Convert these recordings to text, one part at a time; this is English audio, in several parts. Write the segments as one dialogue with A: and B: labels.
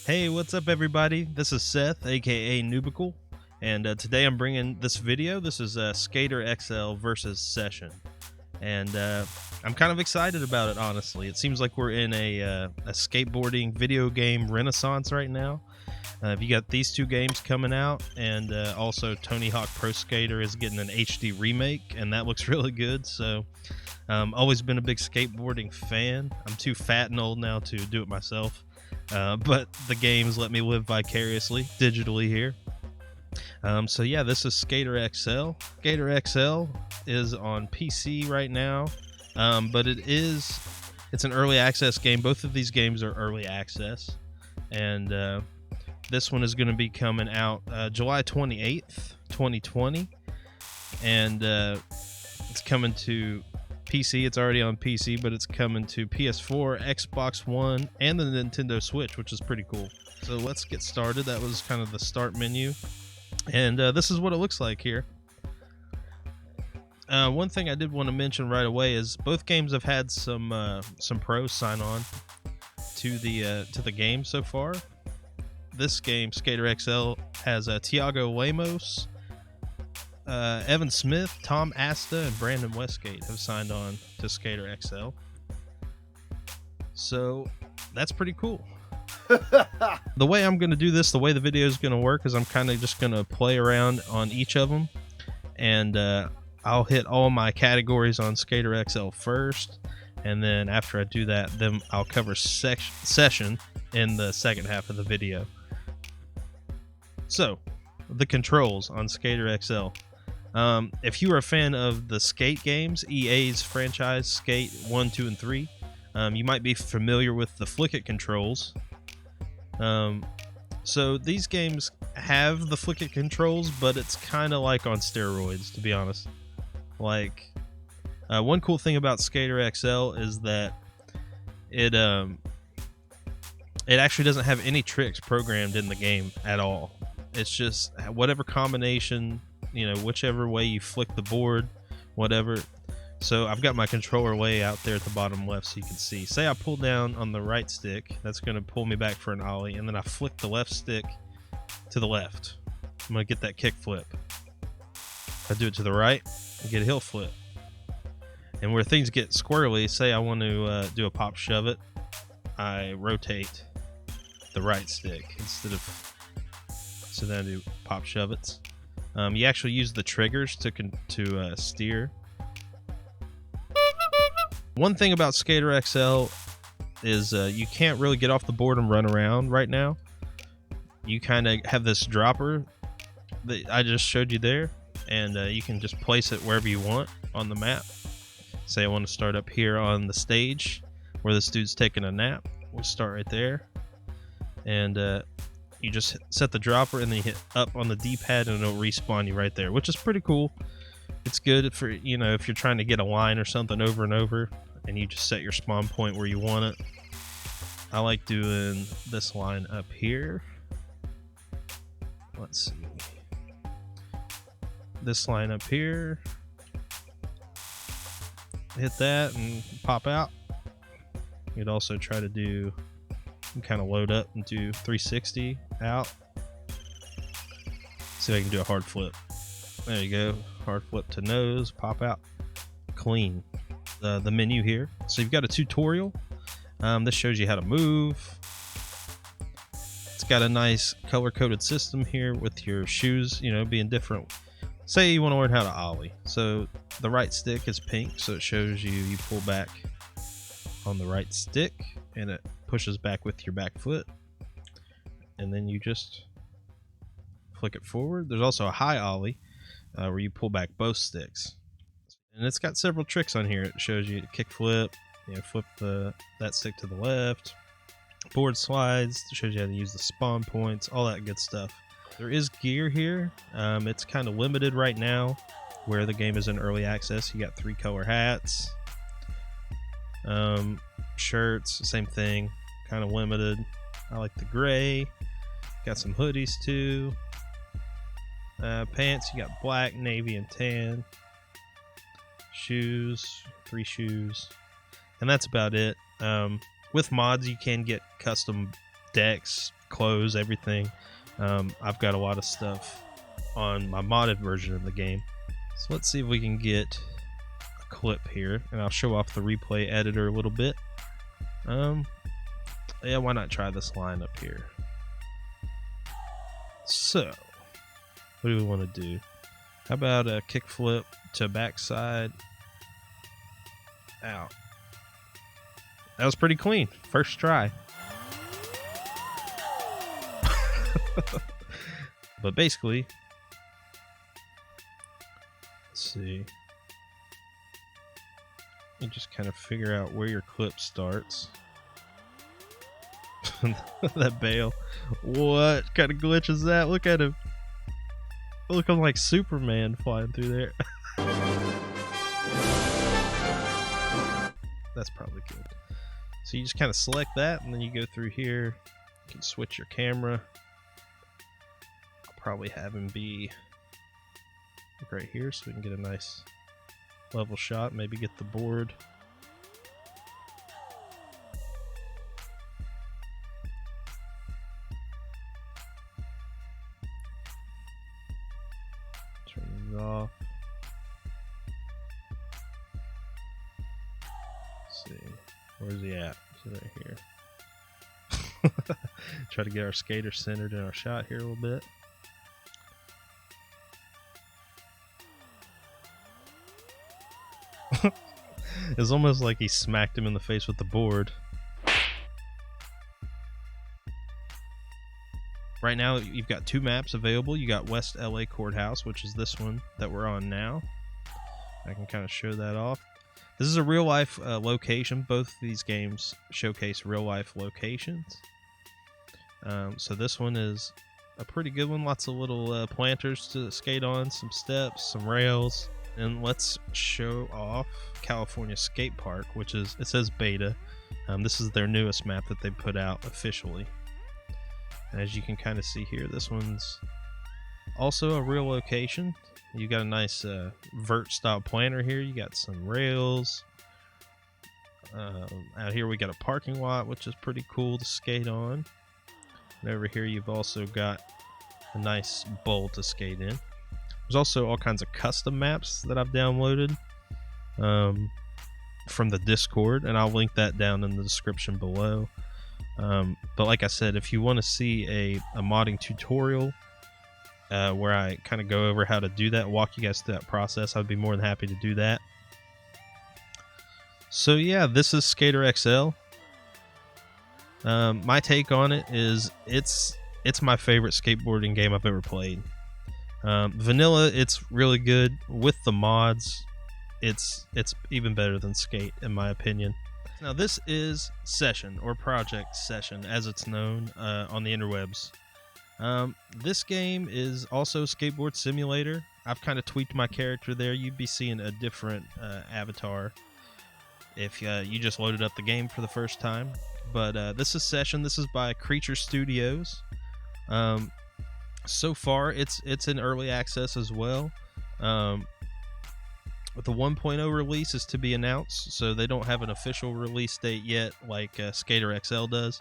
A: Hey, what's up everybody? This is Seth, aka Nubical, and today I'm bringing this video. This is Skater XL versus Session, and I'm kind of excited about it, honestly. It seems like we're in a skateboarding video game renaissance right now. You got these two games coming out, and also Tony Hawk Pro Skater is getting an HD remake, and that looks really good. So always been a big skateboarding fan. I'm too fat and old now to do it myself. But the games let me live vicariously, digitally here. So yeah, this is Skater XL. Skater XL is on PC right now, but it's an early access game. Both of these games are early access, and this one is going to be coming out July 28th, 2020, and it's coming to PC. It's already on PC, but it's coming to PS4, Xbox One, and the Nintendo Switch, which is pretty cool. So let's get started. That was kind of the start menu, and this is what it looks like here. One thing I did want to mention right away is both games have had some pros sign on to the game so far. This game, Skater XL, has Tiago Lemos, Evan Smith, Tom Asta, and Brandon Westgate have signed on to Skater XL. So that's pretty cool. The way I'm going to do this, the way the video is going to work, is I'm kind of just going to play around on each of them, and I'll hit all my categories on Skater XL first, and then after I do that, then I'll cover Session in the second half of the video. So, the controls on Skater XL. If you are a fan of the Skate games, EA's franchise, Skate 1, 2, and 3, you might be familiar with the Flick-It controls. So these games have the Flick-It controls, but it's kind of like on steroids, to be honest. Like, one cool thing about Skater XL is that it actually doesn't have any tricks programmed in the game at all. It's just whatever combination, whichever way you flick the board, whatever. So I've got my controller way out there at the bottom left so you can see. Say I pull down on the right stick, that's going to pull me back for an ollie, and then I flick the left stick to the left. I'm going to get that kick flip. If I do it to the right, I get a heel flip. And where things get squirrely, say I want to do a pop shove it, I rotate the right stick instead of... So then I do pop shove it. You actually use the triggers to steer. One thing about Skater XL is you can't really get off the board and run around right now. You kind of have this dropper that I just showed you there, and you can just place it wherever you want on the map. Say I want to start up here on the stage where this dude's taking a nap. We'll start right there, and you just set the dropper and then you hit up on the D-pad and it'll respawn you right there, which is pretty cool. It's good for, if you're trying to get a line or something over and over and you just set your spawn point where you want it. I like doing this line up here. Let's see. This line up here. Hit that and pop out. You'd also try to do... kind of load up and do 360 out. See if I can do a hard flip. There you go. Hard flip to nose, pop out, clean. The menu here. So you've got a tutorial. This shows you how to move. It's got a nice color-coded system here with your shoes, being different. Say you want to learn how to ollie. So the right stick is pink, so it shows you pull back on the right stick, and it pushes back with your back foot, and then you just flick it forward. There's also a high ollie where you pull back both sticks, and it's got several tricks on here. It shows you kick flip, flip that stick to the left, board slides, it shows you how to use the spawn points, all that good stuff. There is gear here. It's kind of limited right now where the game is in early access. You got 3 color hats, shirts, same thing, kind of limited. I like the gray. Got some hoodies too. Pants, you got black, navy, and tan. Shoes, 3 shoes, and that's about it. With mods, you can get custom decks, clothes, everything. I've got a lot of stuff on my modded version of the game. So let's see if we can get a clip here, and I'll show off the replay editor a little bit. Yeah, why not try this line up here? So, what do we want to do? How about a kickflip to backside out? That was pretty clean. First try. But basically, let's see. You just kind of figure out where your clip starts. That bail. What kind of glitch is that? Look at him. Look, I'm like Superman flying through there. That's probably good. So you just kind of select that, and then you go through here. You can switch your camera. I'll probably have him be right here so we can get a nice level shot. Maybe get the board. Turn it off. Let's see. Where's he at? He's right here. Try to get our skater centered in our shot here a little bit. It's almost like he smacked him in the face with the board. Right now, you've got 2 maps available. You got West LA Courthouse, which is this one that we're on now. I can kind of show that off. This is a real-life location. Both of these games showcase real-life locations. So this one is a pretty good one. Lots of little planters to skate on, some steps, some rails. And let's show off California Skate Park, which is, it says beta. This is their newest map that they put out officially. And as you can kind of see here, this one's also a real location. You got a nice vert style planter here. You got some rails. Out here we got a parking lot, which is pretty cool to skate on. And over here you've also got a nice bowl to skate in. There's also all kinds of custom maps that I've downloaded from the Discord, and I'll link that down in the description below. But like I said, if you want to see a modding tutorial where I kind of go over how to do that, walk you guys through that process, I'd be more than happy to do that. So yeah, this is Skater XL. My take on it is it's my favorite skateboarding game I've ever played. Vanilla, it's really good. With the mods, it's even better than Skate in my opinion. Now this is Session, or Project Session as it's known on the interwebs. This game is also Skateboard Simulator. I've kind of tweaked my character there. You'd be seeing a different avatar if you just loaded up the game for the first time. But this is Session. This is by Creature Studios. So far, it's in early access as well. But the 1.0 release is to be announced, so they don't have an official release date yet like Skater XL does.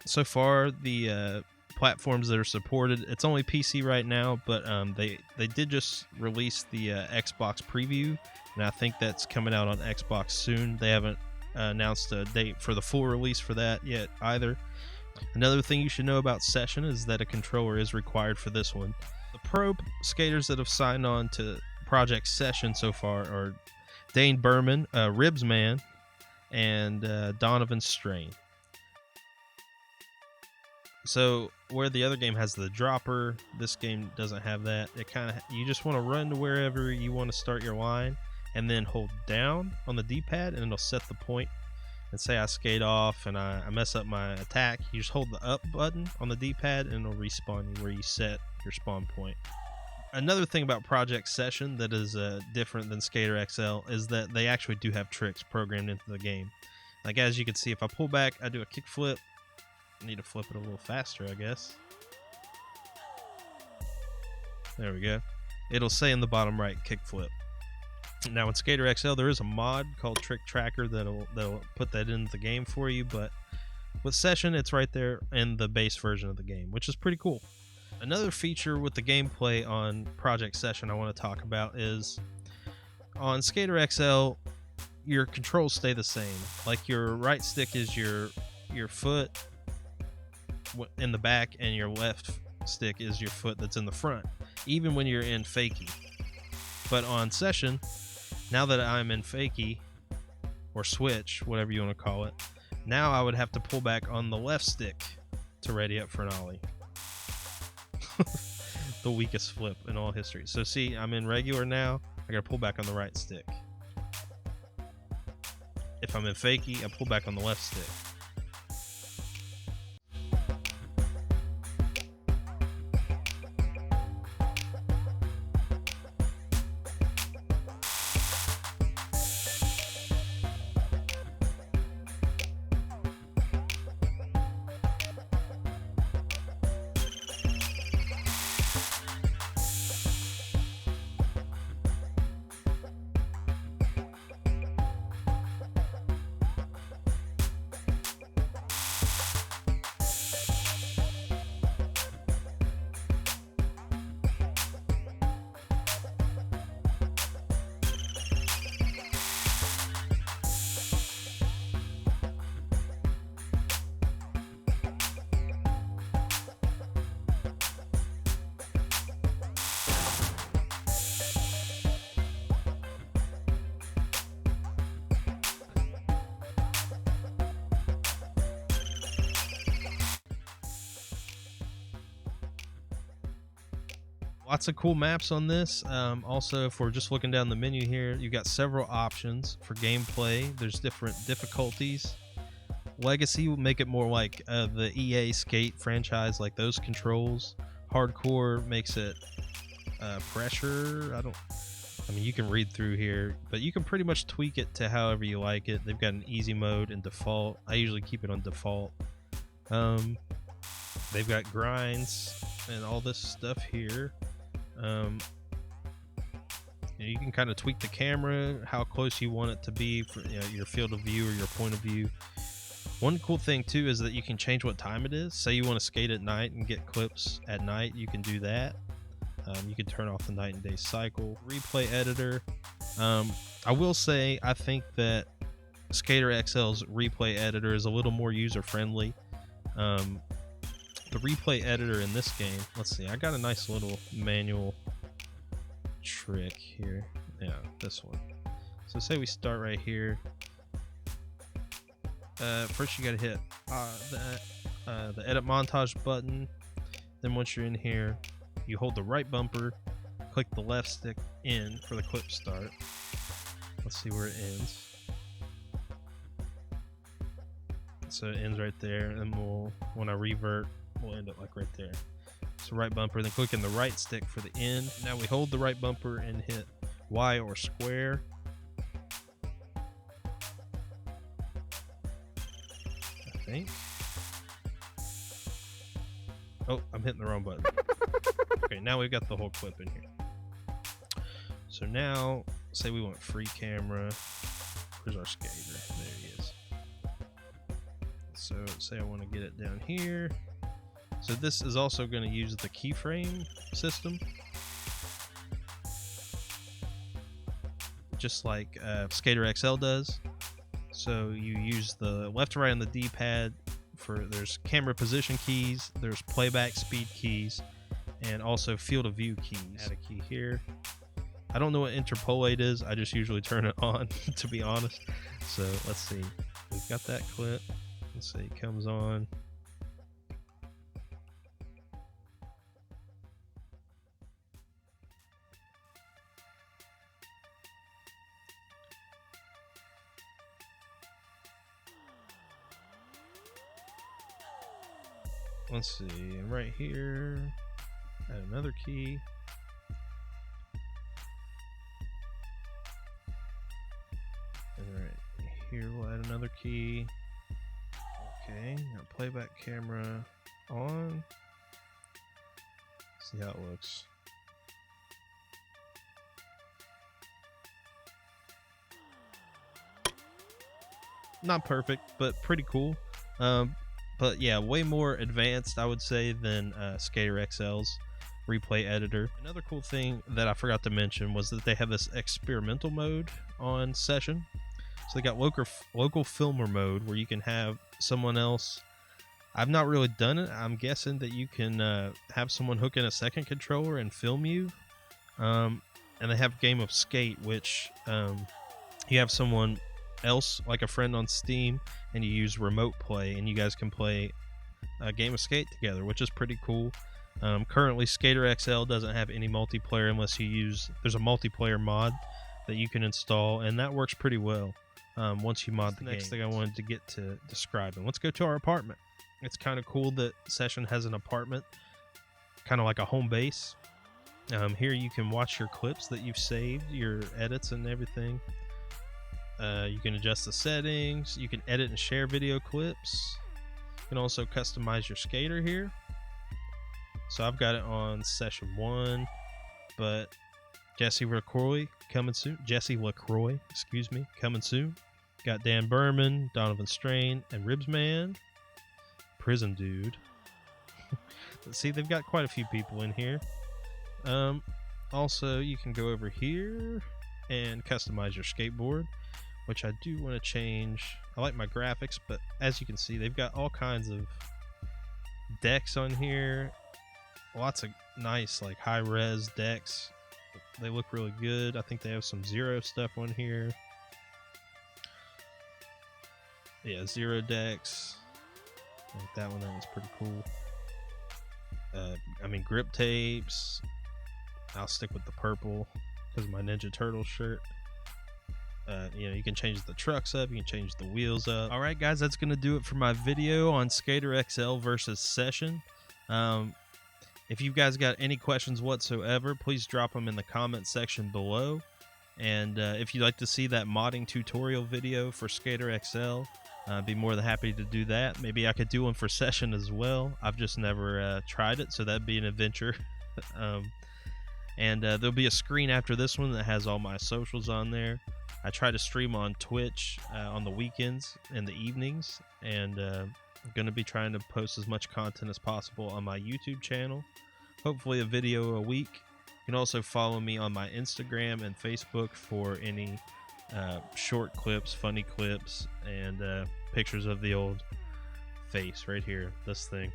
A: So far, the platforms that are supported, it's only PC right now, but they did just release the Xbox preview, and I think that's coming out on Xbox soon. They haven't announced a date for the full release for that yet either. Another thing you should know about Session is that a controller is required for this one. The pro skaters that have signed on to Project Session so far are Dane Berman, Ribsman, and Donovan Strain. So where the other game has the dropper, this game doesn't have that. It kind of, you just want to run to wherever you want to start your line, and then hold down on the D-pad, and it'll set the point. And say I skate off and I mess up my attack, you just hold the up button on the D-pad and it'll respawn you where you set your spawn point. Another thing about Project Session that is different than Skater XL is that they actually do have tricks programmed into the game. Like as you can see, if I pull back, I do a kickflip. I need to flip it a little faster, I guess. There we go. It'll say in the bottom right, kickflip. Now in Skater XL there is a mod called Trick Tracker that'll put that into the game for you, but With Session, it's right there in the base version of the game, which is pretty cool. Another feature with the gameplay on Project Session I want to talk about is on Skater XL, your controls stay the same. Like your right stick is your foot in the back, and your left stick is your foot that's in the front, even when you're in fakie. But on Session, now that I'm in fakie or switch, whatever you want to call it, now I would have to pull back on the left stick to ready up for an ollie. The weakest flip in all history. So see, I'm in regular now, I gotta pull back on the right stick. If I'm in fakie, I pull back on the left stick. Lots of cool maps on this. Also, if we're just looking down the menu here, you've got several options for gameplay. There's different difficulties. Legacy will make it more like the EA Skate franchise, like those controls. Hardcore makes it pressure. I mean, you can read through here, but you can pretty much tweak it to however you like it. They've got an easy mode and default. I usually keep it on default. They've got grinds and all this stuff here. You can kind of tweak the camera, how close you want it to be for your field of view or your point of view. One cool thing too is that you can change what time it is. Say you want to skate at night and get clips at night, you can do that. You can turn off the night and day cycle. Replay editor. I will say I think that Skater XL's replay editor is a little more user friendly. The replay editor in this game, let's see, I got a nice little manual trick here. Yeah, this one. So say we start right here. First you gotta hit the edit montage button. Then once you're in here, you hold the right bumper, click the left stick in for the clip start. Let's see where it ends. So it ends right there, and when I revert, we'll end up like right there. So right bumper, then click in the right stick for the end. Now we hold the right bumper and hit Y or square. I think. Oh, I'm hitting the wrong button. Okay, now we've got the whole clip in here. So now, say we want free camera. Where's our skater? There he is. So say I want to get it down here. So this is also going to use the keyframe system, just like Skater XL does. So you use the left to right on the D-pad there's camera position keys, there's playback speed keys, and also field of view keys. Add a key here. I don't know what interpolate is. I just usually turn it on, to be honest. So let's see. We've got that clip. Let's see, it comes on. Let's see, and right here, add another key. And right here, we'll add another key. Okay, now playback camera on. See how it looks. Not perfect, but pretty cool. But yeah, way more advanced, I would say, than Skater XL's Replay Editor. Another cool thing that I forgot to mention was that they have this experimental mode on Session. So they got local filmer mode where you can have someone else. I've not really done it. I'm guessing that you can have someone hook in a second controller and film you. And they have Game of Skate, which you have someone else, like a friend on Steam, and you use remote play, and you guys can play a game of skate together, which is pretty cool. Currently, Skater XL doesn't have any multiplayer unless you use. There's a multiplayer mod that you can install, and that works pretty well once you mod the game. Next thing I wanted to get to describing. Let's go to our apartment. It's kind of cool that Session has an apartment, kind of like a home base. Here you can watch your clips that you've saved, your edits and everything. You can adjust the settings. You can edit and share video clips. You can also customize your skater here. So I've got it on Session 1, but Jesse LaCroix coming soon. Coming soon. Got Dan Berman, Donovan Strain, and Ribsman. Prison Dude. See, they've got quite a few people in here. Also, you can go over here and customize your skateboard, which I do want to change. I like my graphics, but as you can see, they've got all kinds of decks on here. Lots of nice, like, high-res decks. They look really good. I think they have some Zero stuff on here. Yeah, Zero decks. Like that one's pretty cool. Grip tapes. I'll stick with the purple because of my Ninja Turtle shirt. You can change the trucks up, you can change the wheels up. All right, guys, that's going to do it for my video on Skater XL versus Session. If you guys got any questions whatsoever, please drop them in the comment section below. And if you'd like to see that modding tutorial video for Skater XL, I'd be more than happy to do that. Maybe I could do one for Session as well. I've just never tried it, so that'd be an adventure. There'll be a screen after this one that has all my socials on there. I try to stream on Twitch on the weekends and the evenings, and I'm going to be trying to post as much content as possible on my YouTube channel. Hopefully a video a week. You can also follow me on my Instagram and Facebook for any short clips, funny clips, and pictures of the old face right here, this thing.